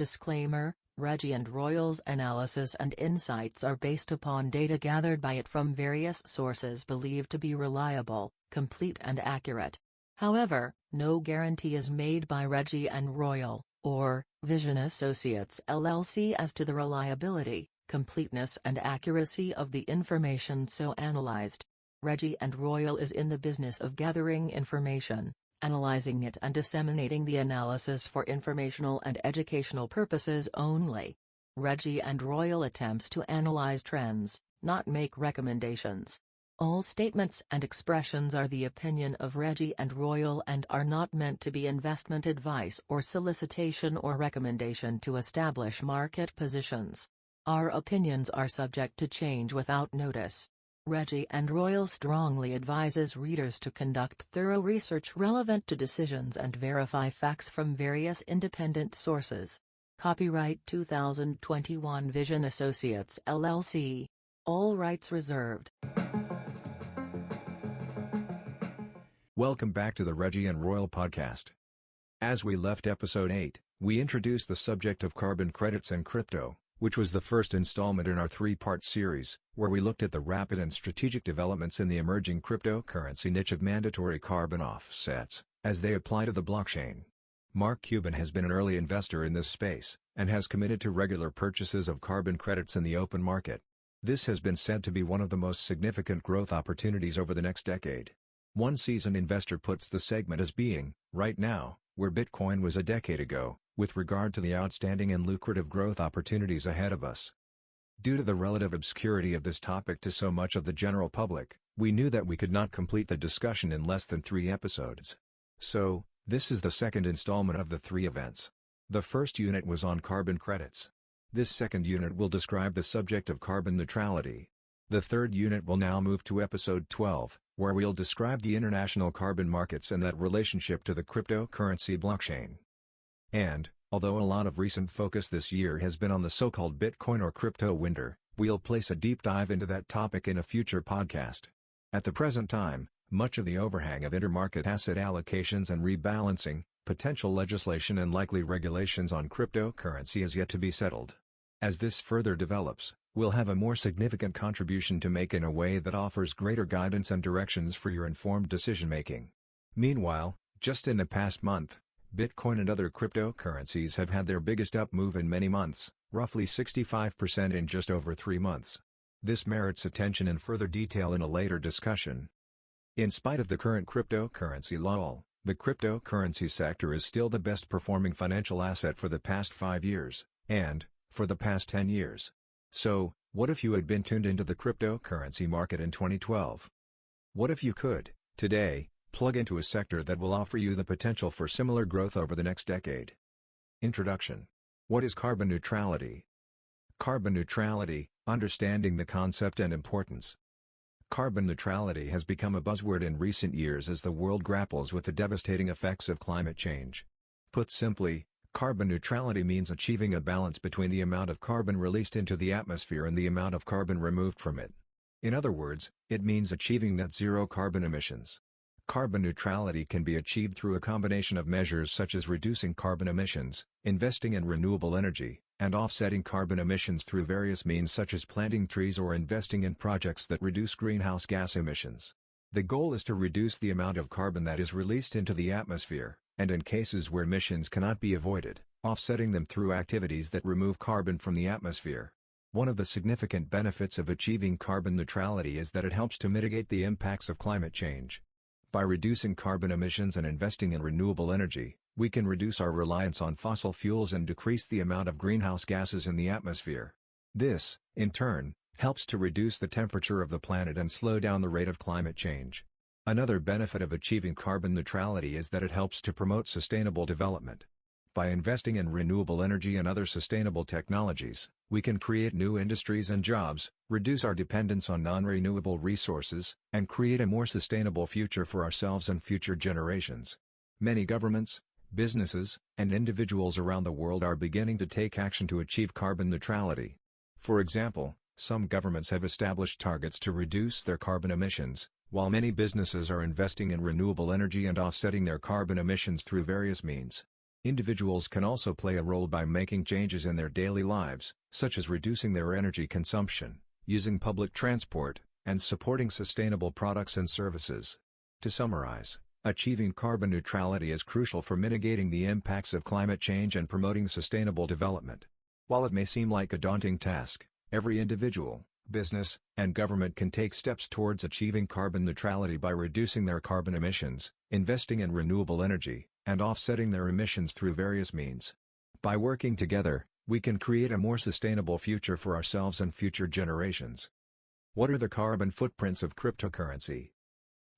Disclaimer: Reggie and Royal's analysis and insights are based upon data gathered by it from various sources believed to be reliable, complete and accurate. However, no guarantee is made by Reggie and Royal, or Vision Associates LLC as to the reliability, completeness and accuracy of the information so analyzed. Reggie and Royal is in the business of gathering information, analyzing it and disseminating the analysis for informational and educational purposes only. Reggie and Royal attempts to analyze trends, not make recommendations. All statements and expressions are the opinion of Reggie and Royal and are not meant to be investment advice or solicitation or recommendation to establish market positions. Our opinions are subject to change without notice. Reggie and Royal strongly advises readers to conduct thorough research relevant to decisions and verify facts from various independent sources. Copyright 2021 Vision Associates LLC. All rights reserved. Welcome back to the Reggie and Royal podcast. As we left episode 8, we introduced the subject of carbon credits and crypto, which was the first installment in our three-part series, where we looked at the rapid and strategic developments in the emerging cryptocurrency niche of mandatory carbon offsets, as they apply to the blockchain. Mark Cuban has been an early investor in this space, and has committed to regular purchases of carbon credits in the open market. This has been said to be one of the most significant growth opportunities over the next decade. One seasoned investor puts the segment as being, right now, where Bitcoin was a decade ago, with regard to the outstanding and lucrative growth opportunities ahead of us. Due to the relative obscurity of this topic to so much of the general public, we knew that we could not complete the discussion in less than 3 episodes. So, this is the second installment of the 3 events. The first unit was on carbon credits. This second unit will describe the subject of carbon neutrality. The third unit will now move to episode 12, where we'll describe the international carbon markets and that relationship to the cryptocurrency blockchain. And, although a lot of recent focus this year has been on the so-called Bitcoin or crypto winter, we'll place a deep dive into that topic in a future podcast. At the present time, much of the overhang of intermarket asset allocations and rebalancing, potential legislation and likely regulations on cryptocurrency is yet to be settled. As this further develops, we'll have a more significant contribution to make in a way that offers greater guidance and directions for your informed decision-making. Meanwhile, just in the past month, Bitcoin and other cryptocurrencies have had their biggest up move in many months, roughly 65% in just over 3 months. This merits attention in further detail in a later discussion. In spite of the current cryptocurrency lull, the cryptocurrency sector is still the best performing financial asset for the past 5 years, and, for the past 10 years. So, what if you had been tuned into the cryptocurrency market in 2012? What if you could, today, plug into a sector that will offer you the potential for similar growth over the next decade? Introduction. What is carbon neutrality? Carbon neutrality, understanding the concept and importance. Carbon neutrality has become a buzzword in recent years as the world grapples with the devastating effects of climate change. Put simply, carbon neutrality means achieving a balance between the amount of carbon released into the atmosphere and the amount of carbon removed from it. In other words, it means achieving net zero carbon emissions. Carbon neutrality can be achieved through a combination of measures such as reducing carbon emissions, investing in renewable energy, and offsetting carbon emissions through various means such as planting trees or investing in projects that reduce greenhouse gas emissions. The goal is to reduce the amount of carbon that is released into the atmosphere, and in cases where emissions cannot be avoided, offsetting them through activities that remove carbon from the atmosphere. One of the significant benefits of achieving carbon neutrality is that it helps to mitigate the impacts of climate change. By reducing carbon emissions and investing in renewable energy, we can reduce our reliance on fossil fuels and decrease the amount of greenhouse gases in the atmosphere. This, in turn, helps to reduce the temperature of the planet and slow down the rate of climate change. Another benefit of achieving carbon neutrality is that it helps to promote sustainable development. By investing in renewable energy and other sustainable technologies, we can create new industries and jobs, reduce our dependence on non-renewable resources, and create a more sustainable future for ourselves and future generations. Many governments, businesses, and individuals around the world are beginning to take action to achieve carbon neutrality. For example, some governments have established targets to reduce their carbon emissions, while many businesses are investing in renewable energy and offsetting their carbon emissions through various means. Individuals can also play a role by making changes in their daily lives, such as reducing their energy consumption, using public transport, and supporting sustainable products and services. To summarize, achieving carbon neutrality is crucial for mitigating the impacts of climate change and promoting sustainable development. While it may seem like a daunting task, every individual, business, and government can take steps towards achieving carbon neutrality by reducing their carbon emissions, investing in renewable energy, and offsetting their emissions through various means. By working together, we can create a more sustainable future for ourselves and future generations. What are the carbon footprints of cryptocurrency?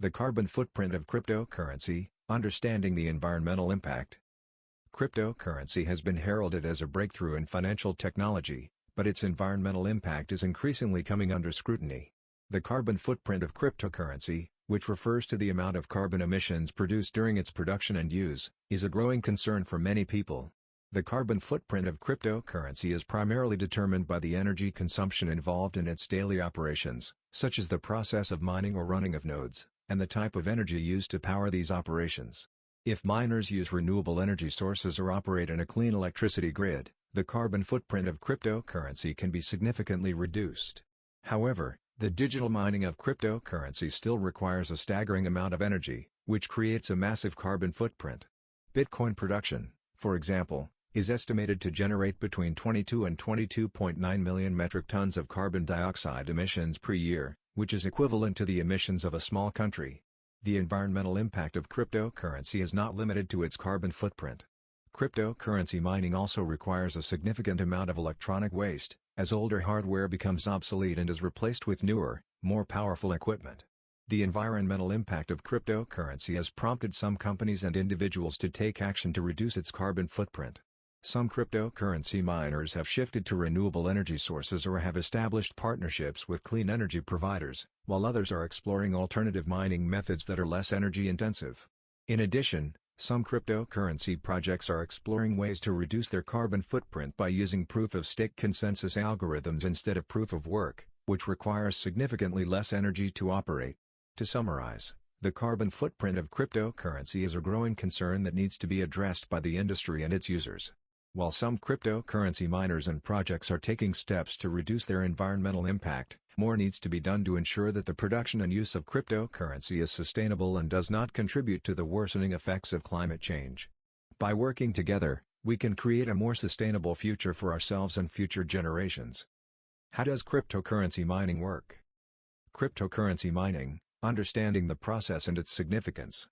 The carbon footprint of cryptocurrency, understanding the environmental impact. Cryptocurrency has been heralded as a breakthrough in financial technology, but its environmental impact is increasingly coming under scrutiny. The carbon footprint of cryptocurrency, which refers to the amount of carbon emissions produced during its production and use, is a growing concern for many people. The carbon footprint of cryptocurrency is primarily determined by the energy consumption involved in its daily operations, such as the process of mining or running of nodes, and the type of energy used to power these operations. If miners use renewable energy sources or operate in a clean electricity grid, the carbon footprint of cryptocurrency can be significantly reduced. However, the digital mining of cryptocurrency still requires a staggering amount of energy, which creates a massive carbon footprint. Bitcoin production, for example, is estimated to generate between 22 and 22.9 million metric tons of carbon dioxide emissions per year, which is equivalent to the emissions of a small country. The environmental impact of cryptocurrency is not limited to its carbon footprint. Cryptocurrency mining also requires a significant amount of electronic waste, as older hardware becomes obsolete and is replaced with newer, more powerful equipment. The environmental impact of cryptocurrency has prompted some companies and individuals to take action to reduce its carbon footprint. Some cryptocurrency miners have shifted to renewable energy sources or have established partnerships with clean energy providers, while others are exploring alternative mining methods that are less energy intensive. In addition, some cryptocurrency projects are exploring ways to reduce their carbon footprint by using proof-of-stake consensus algorithms instead of proof-of-work, which requires significantly less energy to operate. To summarize, the carbon footprint of cryptocurrency is a growing concern that needs to be addressed by the industry and its users. While some cryptocurrency miners and projects are taking steps to reduce their environmental impact, more needs to be done to ensure that the production and use of cryptocurrency is sustainable and does not contribute to the worsening effects of climate change. By working together, we can create a more sustainable future for ourselves and future generations. How does cryptocurrency mining work? Cryptocurrency mining, understanding the process and its significance.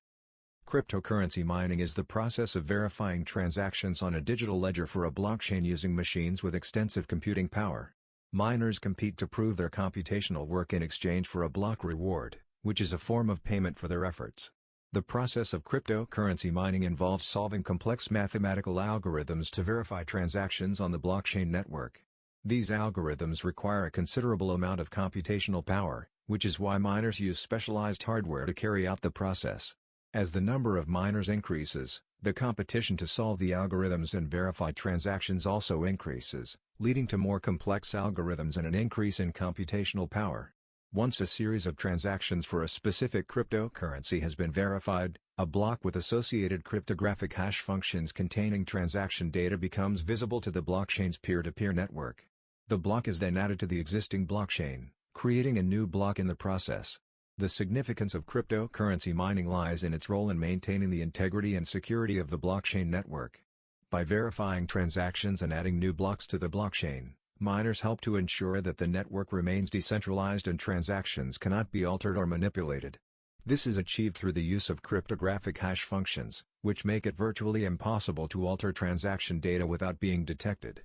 Cryptocurrency mining is the process of verifying transactions on a digital ledger for a blockchain using machines with extensive computing power. Miners compete to prove their computational work in exchange for a block reward, which is a form of payment for their efforts. The process of cryptocurrency mining involves solving complex mathematical algorithms to verify transactions on the blockchain network. These algorithms require a considerable amount of computational power, which is why miners use specialized hardware to carry out the process. As the number of miners increases, the competition to solve the algorithms and verify transactions also increases, leading to more complex algorithms and an increase in computational power. Once a series of transactions for a specific cryptocurrency has been verified, a block with associated cryptographic hash functions containing transaction data becomes visible to the blockchain's peer-to-peer network. The block is then added to the existing blockchain, creating a new block in the process. The significance of cryptocurrency mining lies in its role in maintaining the integrity and security of the blockchain network. By verifying transactions and adding new blocks to the blockchain, miners help to ensure that the network remains decentralized and transactions cannot be altered or manipulated. This is achieved through the use of cryptographic hash functions, which make it virtually impossible to alter transaction data without being detected.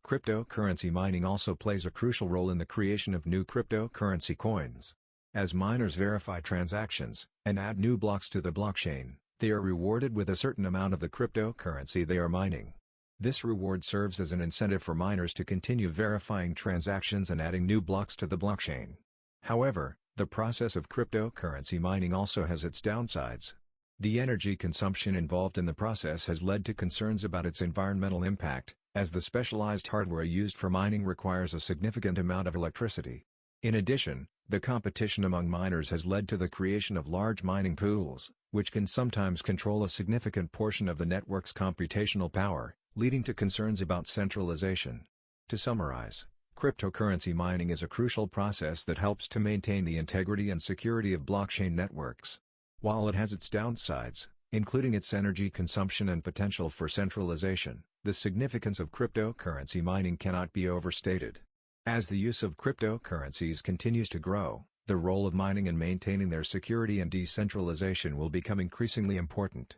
Cryptocurrency mining also plays a crucial role in the creation of new cryptocurrency coins. As miners verify transactions and add new blocks to the blockchain, they are rewarded with a certain amount of the cryptocurrency they are mining. This reward serves as an incentive for miners to continue verifying transactions and adding new blocks to the blockchain. However, the process of cryptocurrency mining also has its downsides. The energy consumption involved in the process has led to concerns about its environmental impact, as the specialized hardware used for mining requires a significant amount of electricity. In addition, the competition among miners has led to the creation of large mining pools, which can sometimes control a significant portion of the network's computational power, leading to concerns about centralization. To summarize, cryptocurrency mining is a crucial process that helps to maintain the integrity and security of blockchain networks. While it has its downsides, including its energy consumption and potential for centralization, the significance of cryptocurrency mining cannot be overstated. As the use of cryptocurrencies continues to grow, the role of mining in maintaining their security and decentralization will become increasingly important.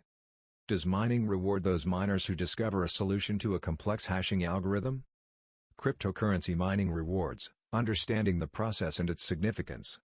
Does mining reward those miners who discover a solution to a complex hashing algorithm? Cryptocurrency mining rewards, understanding the process and its significance.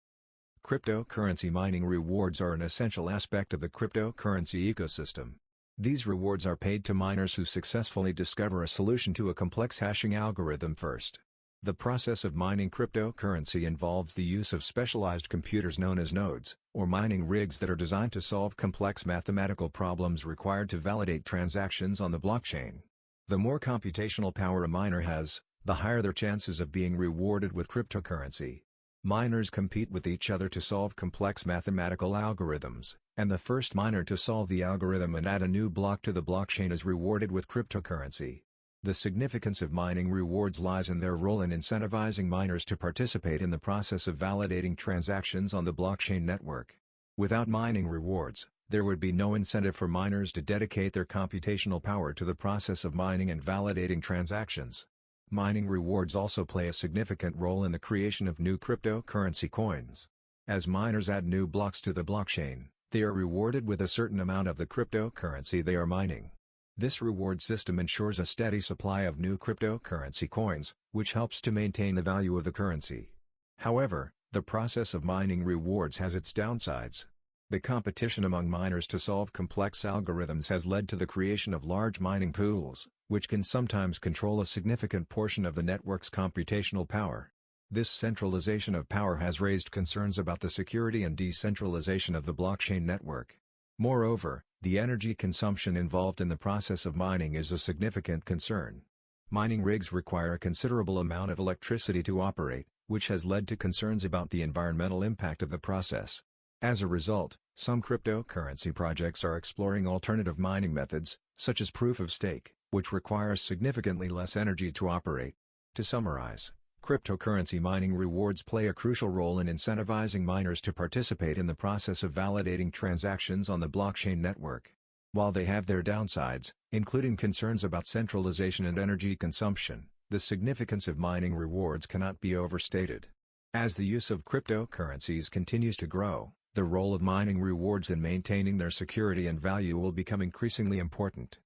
Cryptocurrency mining rewards are an essential aspect of the cryptocurrency ecosystem. These rewards are paid to miners who successfully discover a solution to a complex hashing algorithm first. The process of mining cryptocurrency involves the use of specialized computers known as nodes, or mining rigs that are designed to solve complex mathematical problems required to validate transactions on the blockchain. The more computational power a miner has, the higher their chances of being rewarded with cryptocurrency. Miners compete with each other to solve complex mathematical algorithms, and the first miner to solve the algorithm and add a new block to the blockchain is rewarded with cryptocurrency. The significance of mining rewards lies in their role in incentivizing miners to participate in the process of validating transactions on the blockchain network. Without mining rewards, there would be no incentive for miners to dedicate their computational power to the process of mining and validating transactions. Mining rewards also play a significant role in the creation of new cryptocurrency coins. As miners add new blocks to the blockchain, they are rewarded with a certain amount of the cryptocurrency they are mining. This reward system ensures a steady supply of new cryptocurrency coins, which helps to maintain the value of the currency. However, the process of mining rewards has its downsides. The competition among miners to solve complex algorithms has led to the creation of large mining pools, which can sometimes control a significant portion of the network's computational power. This centralization of power has raised concerns about the security and decentralization of the blockchain network. Moreover, the energy consumption involved in the process of mining is a significant concern. Mining rigs require a considerable amount of electricity to operate, which has led to concerns about the environmental impact of the process. As a result, some cryptocurrency projects are exploring alternative mining methods, such as proof of stake, which requires significantly less energy to operate. To summarize, cryptocurrency mining rewards play a crucial role in incentivizing miners to participate in the process of validating transactions on the blockchain network. While they have their downsides, including concerns about centralization and energy consumption, the significance of mining rewards cannot be overstated. As the use of cryptocurrencies continues to grow, the role of mining rewards in maintaining their security and value will become increasingly important.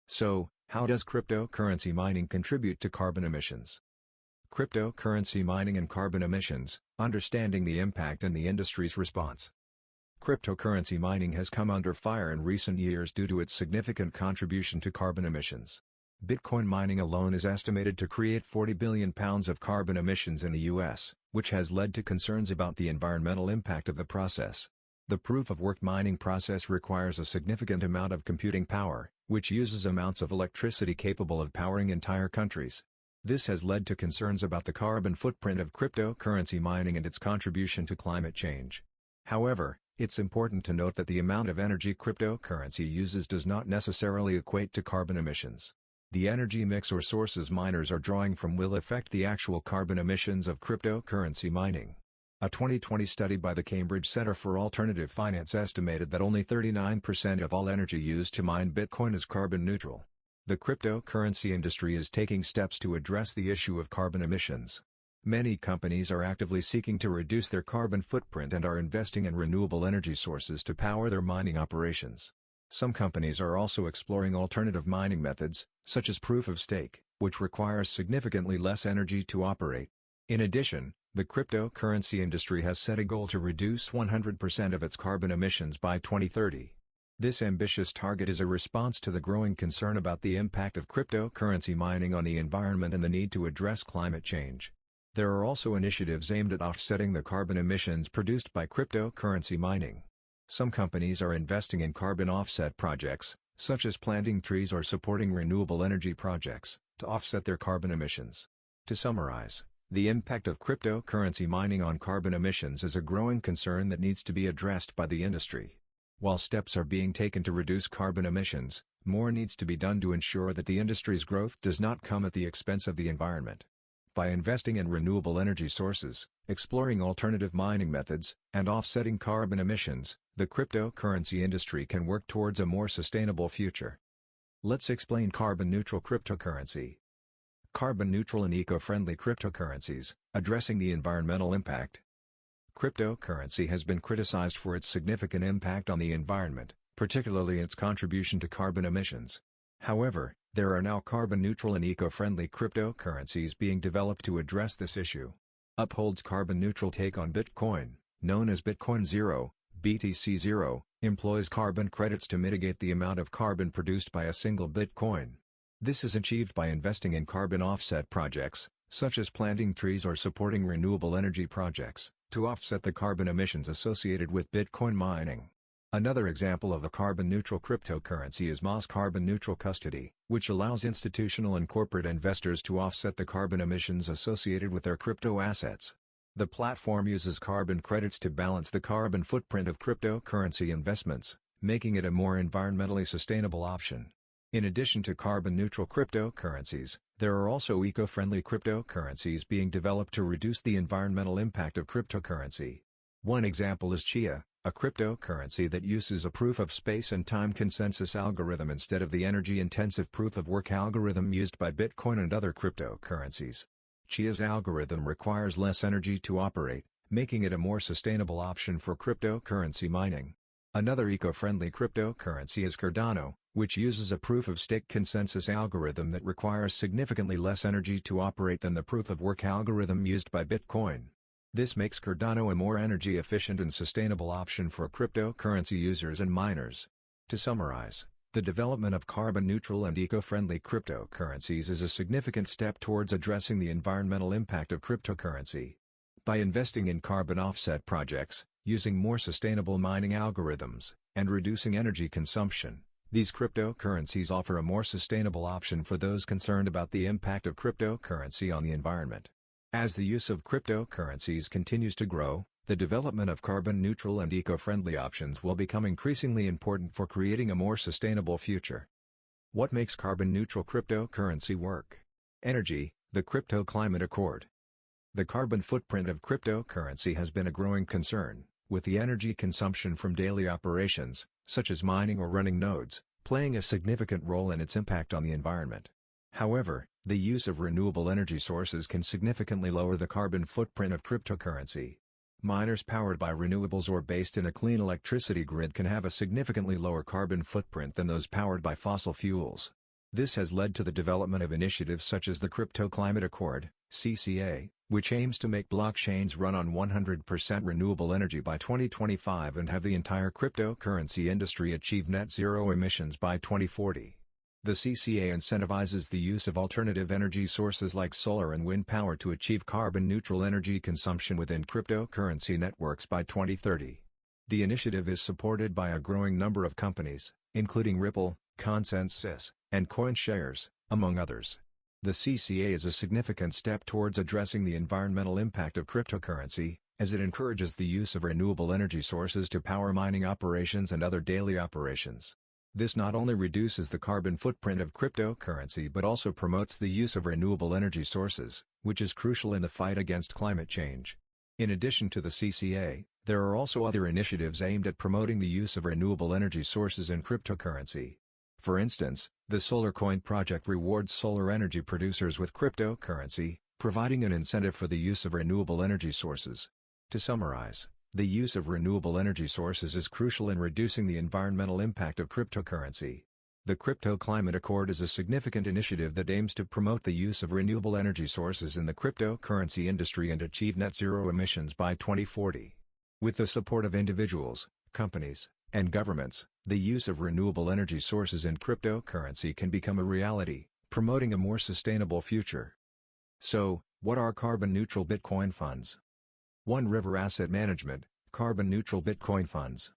So, how does cryptocurrency mining contribute to carbon emissions? Cryptocurrency mining and carbon emissions, understanding the impact and the industry's response. Cryptocurrency mining has come under fire in recent years due to its significant contribution to carbon emissions. Bitcoin mining alone is estimated to create 40 billion pounds of carbon emissions in the US, which has led to concerns about the environmental impact of the process. The proof-of-work mining process requires a significant amount of computing power, which uses amounts of electricity capable of powering entire countries. This has led to concerns about the carbon footprint of cryptocurrency mining and its contribution to climate change. However, it's important to note that the amount of energy cryptocurrency uses does not necessarily equate to carbon emissions. The energy mix or sources miners are drawing from will affect the actual carbon emissions of cryptocurrency mining. A 2020 study by the Cambridge Center for Alternative Finance estimated that only 39% of all energy used to mine Bitcoin is carbon neutral. The cryptocurrency industry is taking steps to address the issue of carbon emissions. Many companies are actively seeking to reduce their carbon footprint and are investing in renewable energy sources to power their mining operations. Some companies are also exploring alternative mining methods, such as proof of stake, which requires significantly less energy to operate. In addition, the cryptocurrency industry has set a goal to reduce 100% of its carbon emissions by 2030. This ambitious target is a response to the growing concern about the impact of cryptocurrency mining on the environment and the need to address climate change. There are also initiatives aimed at offsetting the carbon emissions produced by cryptocurrency mining. Some companies are investing in carbon offset projects, such as planting trees or supporting renewable energy projects, to offset their carbon emissions. To summarize, The impact of cryptocurrency mining on carbon emissions is a growing concern that needs to be addressed by the industry. While steps are being taken to reduce carbon emissions, more needs to be done to ensure that the industry's growth does not come at the expense of the environment. By investing in renewable energy sources, exploring alternative mining methods, and offsetting carbon emissions, the cryptocurrency industry can work towards a more sustainable future. Let's explain carbon-neutral cryptocurrency. Carbon-neutral and eco-friendly cryptocurrencies, addressing the environmental impact. Cryptocurrency has been criticized for its significant impact on the environment, particularly its contribution to carbon emissions. However, there are now carbon-neutral and eco-friendly cryptocurrencies being developed to address this issue. Uphold's carbon-neutral take on Bitcoin, known as Bitcoin Zero, BTC Zero, employs carbon credits to mitigate the amount of carbon produced by a single Bitcoin. This is achieved by investing in carbon offset projects, such as planting trees or supporting renewable energy projects, to offset the carbon emissions associated with Bitcoin mining. Another example of a carbon-neutral cryptocurrency is Moss Carbon-Neutral Custody, which allows institutional and corporate investors to offset the carbon emissions associated with their crypto assets. The platform uses carbon credits to balance the carbon footprint of cryptocurrency investments, making it a more environmentally sustainable option. In addition to carbon-neutral cryptocurrencies, there are also eco-friendly cryptocurrencies being developed to reduce the environmental impact of cryptocurrency. One example is Chia, a cryptocurrency that uses a proof of space and time consensus algorithm instead of the energy-intensive proof of work algorithm used by Bitcoin and other cryptocurrencies. Chia's algorithm requires less energy to operate, making it a more sustainable option for cryptocurrency mining. Another eco-friendly cryptocurrency is Cardano, which uses a proof-of-stake consensus algorithm that requires significantly less energy to operate than the proof-of-work algorithm used by Bitcoin. This makes Cardano a more energy-efficient and sustainable option for cryptocurrency users and miners. To summarize, the development of carbon-neutral and eco-friendly cryptocurrencies is a significant step towards addressing the environmental impact of cryptocurrency. By investing in carbon offset projects, using more sustainable mining algorithms, and reducing energy consumption, these cryptocurrencies offer a more sustainable option for those concerned about the impact of cryptocurrency on the environment. As the use of cryptocurrencies continues to grow, the development of carbon-neutral and eco-friendly options will become increasingly important for creating a more sustainable future. What makes carbon-neutral cryptocurrency work? Energy, the Crypto Climate Accord. The carbon footprint of cryptocurrency has been a growing concern, with the energy consumption from daily operations, such as mining or running nodes, playing a significant role in its impact on the environment. However, the use of renewable energy sources can significantly lower the carbon footprint of cryptocurrency. Miners powered by renewables or based in a clean electricity grid can have a significantly lower carbon footprint than those powered by fossil fuels. This has led to the development of initiatives such as the Crypto Climate Accord, CCA, which aims to make blockchains run on 100% renewable energy by 2025 and have the entire cryptocurrency industry achieve net zero emissions by 2040. The CCA incentivizes the use of alternative energy sources like solar and wind power to achieve carbon-neutral energy consumption within cryptocurrency networks by 2030. The initiative is supported by a growing number of companies, including Ripple, ConsenSys, and CoinShares, among others. The CCA is a significant step towards addressing the environmental impact of cryptocurrency, as it encourages the use of renewable energy sources to power mining operations and other daily operations. This not only reduces the carbon footprint of cryptocurrency but also promotes the use of renewable energy sources, which is crucial in the fight against climate change. In addition to the CCA, there are also other initiatives aimed at promoting the use of renewable energy sources in cryptocurrency. For instance, the SolarCoin project rewards solar energy producers with cryptocurrency, providing an incentive for the use of renewable energy sources. To summarize, the use of renewable energy sources is crucial in reducing the environmental impact of cryptocurrency. The Crypto Climate Accord is a significant initiative that aims to promote the use of renewable energy sources in the cryptocurrency industry and achieve net zero emissions by 2040. With the support of individuals, companies, and governments, the use of renewable energy sources in cryptocurrency can become a reality, promoting a more sustainable future. So, what are carbon-neutral Bitcoin funds? One River Asset Management, carbon-neutral Bitcoin funds.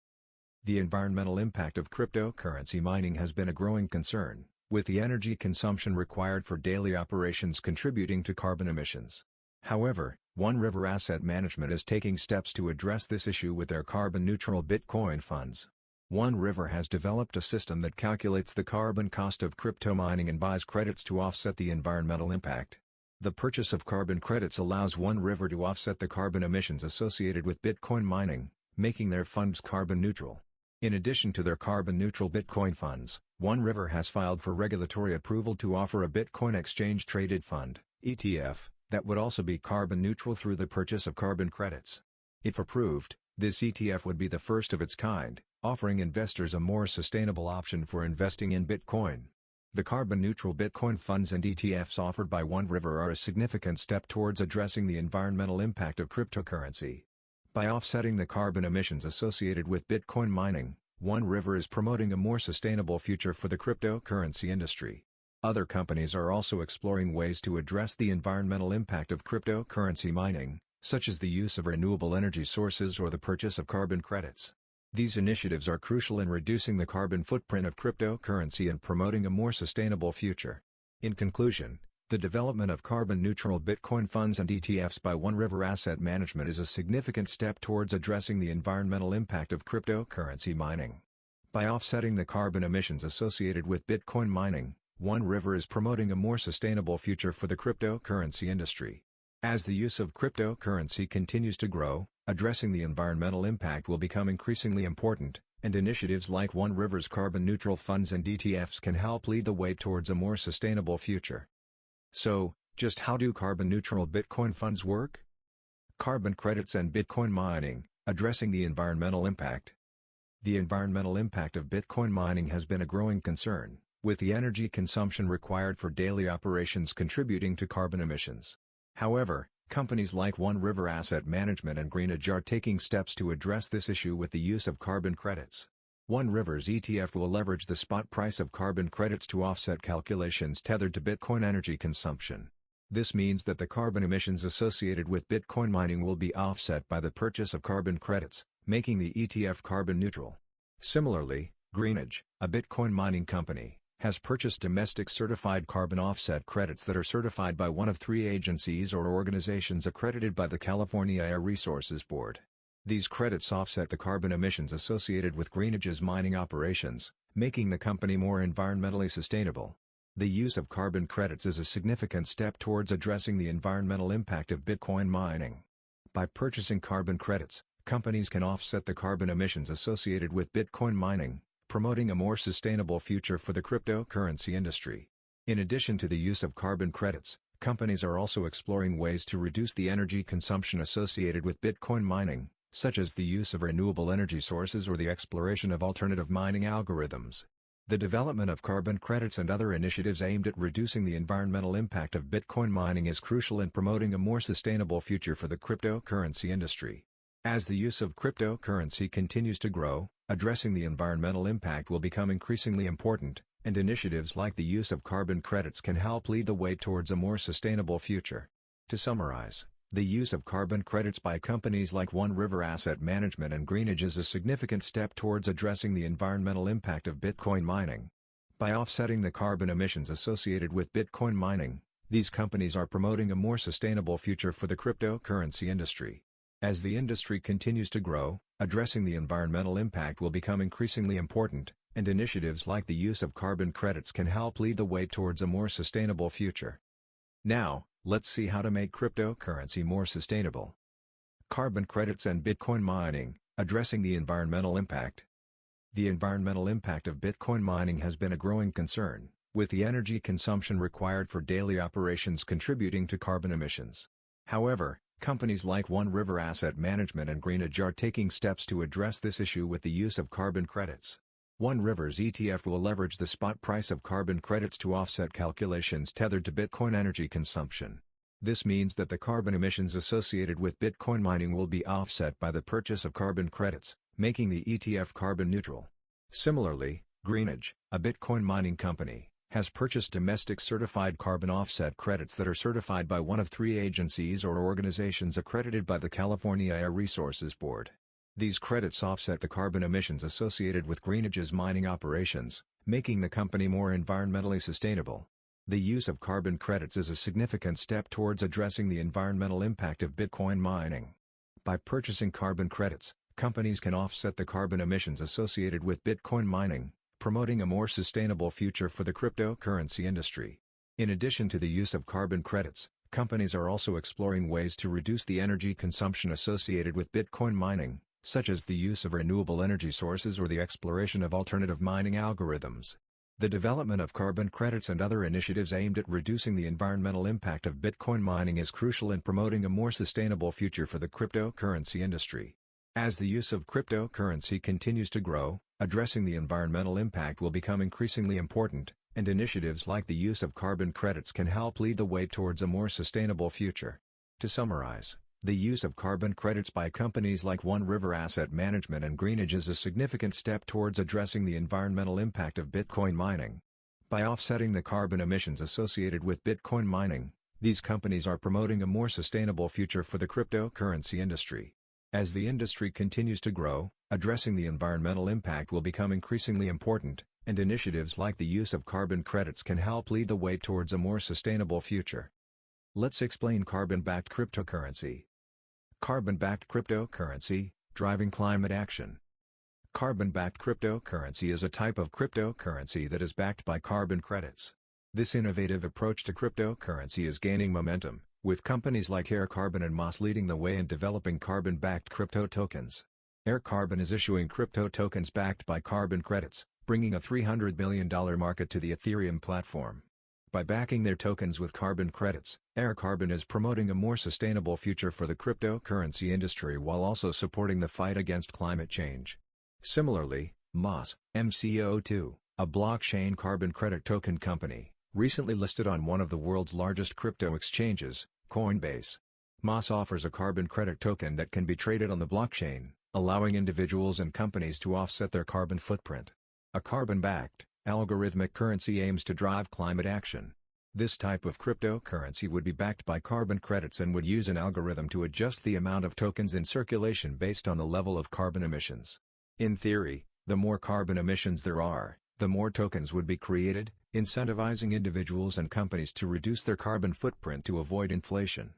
The environmental impact of cryptocurrency mining has been a growing concern, with the energy consumption required for daily operations contributing to carbon emissions. However, One River Asset Management is taking steps to address this issue with their carbon-neutral Bitcoin funds. One River has developed a system that calculates the carbon cost of crypto mining and buys credits to offset the environmental impact. The purchase of carbon credits allows One River to offset the carbon emissions associated with Bitcoin mining, making their funds carbon neutral. In addition to their carbon-neutral Bitcoin funds, One River has filed for regulatory approval to offer a Bitcoin exchange-traded fund (ETF) that would also be carbon neutral through the purchase of carbon credits. If approved, this ETF would be the first of its kind, offering investors a more sustainable option for investing in Bitcoin. The carbon-neutral Bitcoin funds and ETFs offered by One River are a significant step towards addressing the environmental impact of cryptocurrency. By offsetting the carbon emissions associated with Bitcoin mining, One River is promoting a more sustainable future for the cryptocurrency industry. Other companies are also exploring ways to address the environmental impact of cryptocurrency mining, such as the use of renewable energy sources or the purchase of carbon credits. These initiatives are crucial in reducing the carbon footprint of cryptocurrency and promoting a more sustainable future. In conclusion, the development of carbon-neutral Bitcoin funds and ETFs by One River Asset Management is a significant step towards addressing the environmental impact of cryptocurrency mining. By offsetting the carbon emissions associated with Bitcoin mining, One River is promoting a more sustainable future for the cryptocurrency industry. As the use of cryptocurrency continues to grow, addressing the environmental impact will become increasingly important, and initiatives like One River's carbon-neutral funds and ETFs can help lead the way towards a more sustainable future. So, just how do carbon-neutral Bitcoin funds work? Carbon credits and Bitcoin mining, addressing the environmental impact. The environmental impact of Bitcoin mining has been a growing concern, with the energy consumption required for daily operations contributing to carbon emissions. However, companies like One River Asset Management and Greenidge are taking steps to address this issue with the use of carbon credits. One River's ETF will leverage the spot price of carbon credits to offset calculations tethered to Bitcoin energy consumption. This means that the carbon emissions associated with Bitcoin mining will be offset by the purchase of carbon credits, making the ETF carbon neutral. Similarly, Greenidge, a Bitcoin mining company, has purchased domestic certified carbon offset credits that are certified by one of 3 agencies or organizations accredited by the California Air Resources Board. These credits offset the carbon emissions associated with Greenidge's mining operations, making the company more environmentally sustainable. The use of carbon credits is a significant step towards addressing the environmental impact of Bitcoin mining. By purchasing carbon credits, companies can offset the carbon emissions associated with Bitcoin mining, promoting a more sustainable future for the cryptocurrency industry. In addition to the use of carbon credits, companies are also exploring ways to reduce the energy consumption associated with Bitcoin mining, such as the use of renewable energy sources or the exploration of alternative mining algorithms. The development of carbon credits and other initiatives aimed at reducing the environmental impact of Bitcoin mining is crucial in promoting a more sustainable future for the cryptocurrency industry. As the use of cryptocurrency continues to grow, addressing the environmental impact will become increasingly important, and initiatives like the use of carbon credits can help lead the way towards a more sustainable future. To summarize, the use of carbon credits by companies like One River Asset Management and Greenidge is a significant step towards addressing the environmental impact of Bitcoin mining. By offsetting the carbon emissions associated with Bitcoin mining, these companies are promoting a more sustainable future for the cryptocurrency industry. As the industry continues to grow, addressing the environmental impact will become increasingly important, and initiatives like the use of carbon credits can help lead the way towards a more sustainable future. Now, let's see how to make cryptocurrency more sustainable. Carbon credits and Bitcoin mining, addressing the environmental impact. The environmental impact of Bitcoin mining has been a growing concern, with the energy consumption required for daily operations contributing to carbon emissions. However, companies like One River Asset Management and Greenidge are taking steps to address this issue with the use of carbon credits. One River's ETF will leverage the spot price of carbon credits to offset calculations tethered to Bitcoin energy consumption. This means that the carbon emissions associated with Bitcoin mining will be offset by the purchase of carbon credits, making the ETF carbon neutral. Similarly, Greenidge, a Bitcoin mining company, has purchased domestic certified carbon offset credits that are certified by one of 3 agencies or organizations accredited by the California Air Resources Board. These credits offset the carbon emissions associated with Greenidge's mining operations, making the company more environmentally sustainable. The use of carbon credits is a significant step towards addressing the environmental impact of Bitcoin mining. By purchasing carbon credits, companies can offset the carbon emissions associated with Bitcoin mining, promoting a more sustainable future for the cryptocurrency industry. In addition to the use of carbon credits, companies are also exploring ways to reduce the energy consumption associated with Bitcoin mining, such as the use of renewable energy sources or the exploration of alternative mining algorithms. The development of carbon credits and other initiatives aimed at reducing the environmental impact of Bitcoin mining is crucial in promoting a more sustainable future for the cryptocurrency industry. As the use of cryptocurrency continues to grow, addressing the environmental impact will become increasingly important, and initiatives like the use of carbon credits can help lead the way towards a more sustainable future. To summarize, the use of carbon credits by companies like One River Asset Management and Greenidge is a significant step towards addressing the environmental impact of Bitcoin mining. By offsetting the carbon emissions associated with Bitcoin mining, these companies are promoting a more sustainable future for the cryptocurrency industry. As the industry continues to grow, addressing the environmental impact will become increasingly important, and initiatives like the use of carbon credits can help lead the way towards a more sustainable future. Let's explain carbon-backed cryptocurrency. Carbon-backed cryptocurrency, driving climate action. Carbon-backed cryptocurrency is a type of cryptocurrency that is backed by carbon credits. This innovative approach to cryptocurrency is gaining momentum, with companies like Air Carbon and Moss leading the way in developing carbon-backed crypto tokens. Air Carbon is issuing crypto tokens backed by carbon credits, bringing a $300 million market to the Ethereum platform. By backing their tokens with carbon credits, Air Carbon is promoting a more sustainable future for the cryptocurrency industry while also supporting the fight against climate change. Similarly, Moss, MCO2, a blockchain carbon credit token company, recently listed on one of the world's largest crypto exchanges, Coinbase. Moss offers a carbon credit token that can be traded on the blockchain, allowing individuals and companies to offset their carbon footprint. A carbon-backed, algorithmic currency aims to drive climate action. This type of cryptocurrency would be backed by carbon credits and would use an algorithm to adjust the amount of tokens in circulation based on the level of carbon emissions. In theory, the more carbon emissions there are, the more tokens would be created, incentivizing individuals and companies to reduce their carbon footprint to avoid inflation.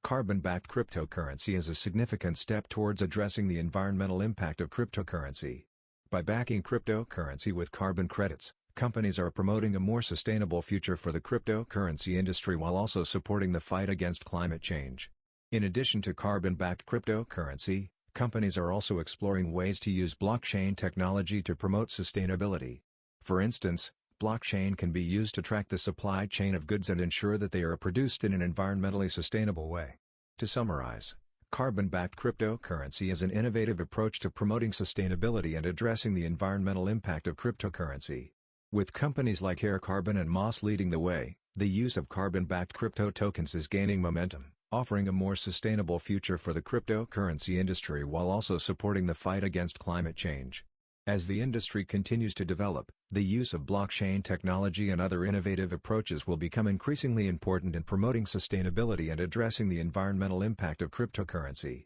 Carbon-backed cryptocurrency is a significant step towards addressing the environmental impact of cryptocurrency. By backing cryptocurrency with carbon credits, companies are promoting a more sustainable future for the cryptocurrency industry while also supporting the fight against climate change. In addition to carbon-backed cryptocurrency, companies are also exploring ways to use blockchain technology to promote sustainability. For instance, blockchain can be used to track the supply chain of goods and ensure that they are produced in an environmentally sustainable way. To summarize, carbon-backed cryptocurrency is an innovative approach to promoting sustainability and addressing the environmental impact of cryptocurrency. With companies like Air Carbon and Moss leading the way, the use of carbon-backed crypto tokens is gaining momentum, offering a more sustainable future for the cryptocurrency industry while also supporting the fight against climate change. As the industry continues to develop, the use of blockchain technology and other innovative approaches will become increasingly important in promoting sustainability and addressing the environmental impact of cryptocurrency.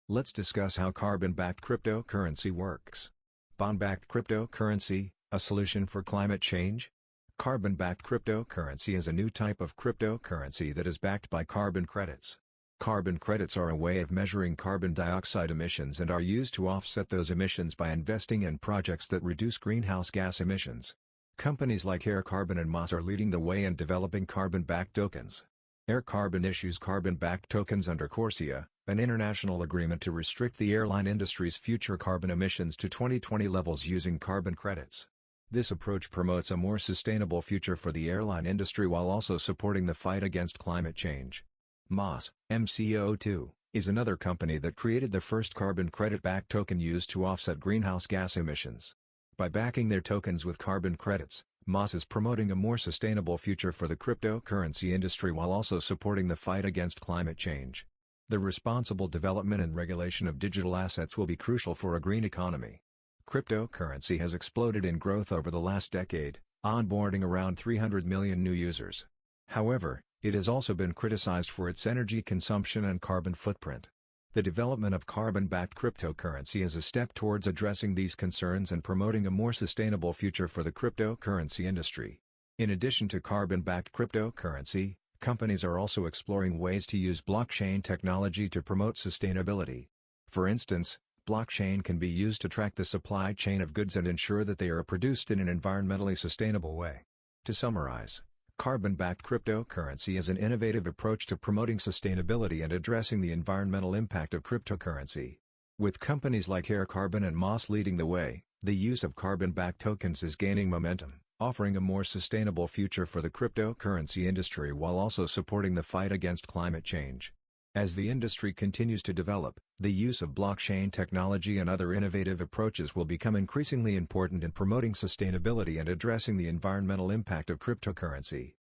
Let's discuss how carbon-backed cryptocurrency works. Bond-backed cryptocurrency, a solution for climate change? Carbon-backed cryptocurrency is a new type of cryptocurrency that is backed by carbon credits. Carbon credits are a way of measuring carbon dioxide emissions and are used to offset those emissions by investing in projects that reduce greenhouse gas emissions. Companies like Air Carbon and Moss are leading the way in developing carbon-backed tokens. Air Carbon issues carbon-backed tokens under CORSIA, an international agreement to restrict the airline industry's future carbon emissions to 2020 levels using carbon credits. This approach promotes a more sustainable future for the airline industry while also supporting the fight against climate change. Moss, MCO2, is another company that created the first carbon credit-backed token used to offset greenhouse gas emissions. By backing their tokens with carbon credits, Moss is promoting a more sustainable future for the cryptocurrency industry while also supporting the fight against climate change. The responsible development and regulation of digital assets will be crucial for a green economy. Cryptocurrency has exploded in growth over the last decade, onboarding around 300 million new users. However, it has also been criticized for its energy consumption and carbon footprint. The development of carbon-backed cryptocurrency is a step towards addressing these concerns and promoting a more sustainable future for the cryptocurrency industry. In addition to carbon-backed cryptocurrency, companies are also exploring ways to use blockchain technology to promote sustainability. For instance, blockchain can be used to track the supply chain of goods and ensure that they are produced in an environmentally sustainable way. To summarize, carbon-backed cryptocurrency is an innovative approach to promoting sustainability and addressing the environmental impact of cryptocurrency. With companies like Air Carbon and Moss leading the way, the use of carbon-backed tokens is gaining momentum, offering a more sustainable future for the cryptocurrency industry while also supporting the fight against climate change. As the industry continues to develop, the use of blockchain technology and other innovative approaches will become increasingly important in promoting sustainability and addressing the environmental impact of cryptocurrency.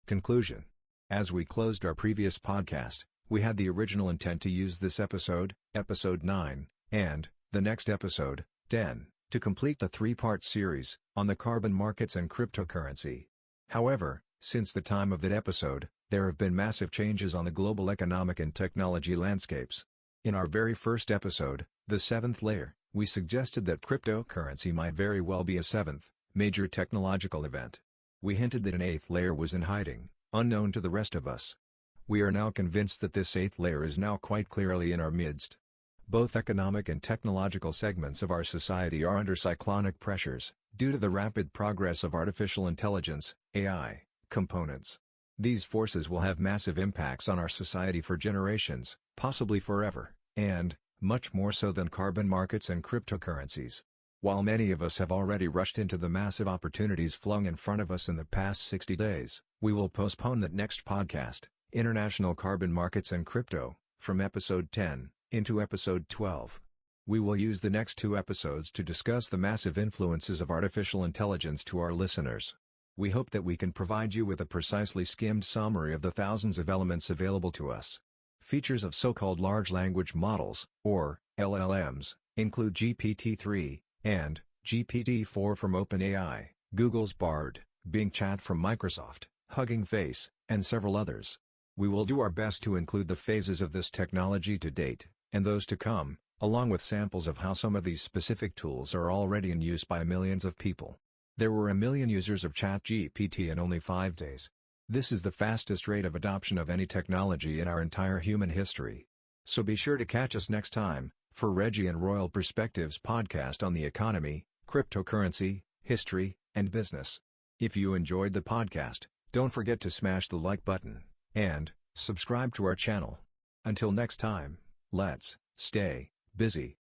Conclusion. As we closed our previous podcast, we had the original intent to use this episode, episode 9, and the next episode, 10, to complete the three-part series on the carbon markets and cryptocurrency. However, since the time of that episode, there have been massive changes on the global economic and technology landscapes. In our very first episode, the seventh layer, we suggested that cryptocurrency might very well be a seventh, major technological event. We hinted that an eighth layer was in hiding, unknown to the rest of us. We are now convinced that this eighth layer is now quite clearly in our midst. Both economic and technological segments of our society are under cyclonic pressures, due to the rapid progress of artificial intelligence, AI, components. These forces will have massive impacts on our society for generations, possibly forever, and, much more so than carbon markets and cryptocurrencies. While many of us have already rushed into the massive opportunities flung in front of us in the past 60 days, we will postpone that next podcast, International Carbon Markets and Crypto, from episode 10, into episode 12. We will use the next two episodes to discuss the massive influences of artificial intelligence to our listeners. We hope that we can provide you with a precisely skimmed summary of the thousands of elements available to us. Features of so-called large language models, or LLMs, include GPT-3 and GPT-4 from OpenAI, Google's Bard, Bing Chat from Microsoft, Hugging Face, and several others. We will do our best to include the phases of this technology to date, and those to come, along with samples of how some of these specific tools are already in use by millions of people. There were 1 million users of ChatGPT in only 5 days. This is the fastest rate of adoption of any technology in our entire human history. So be sure to catch us next time, for Reggie and Royal Perspectives podcast on the economy, cryptocurrency, history, and business. If you enjoyed the podcast, don't forget to smash the like button, and subscribe to our channel. Until next time, let's stay busy.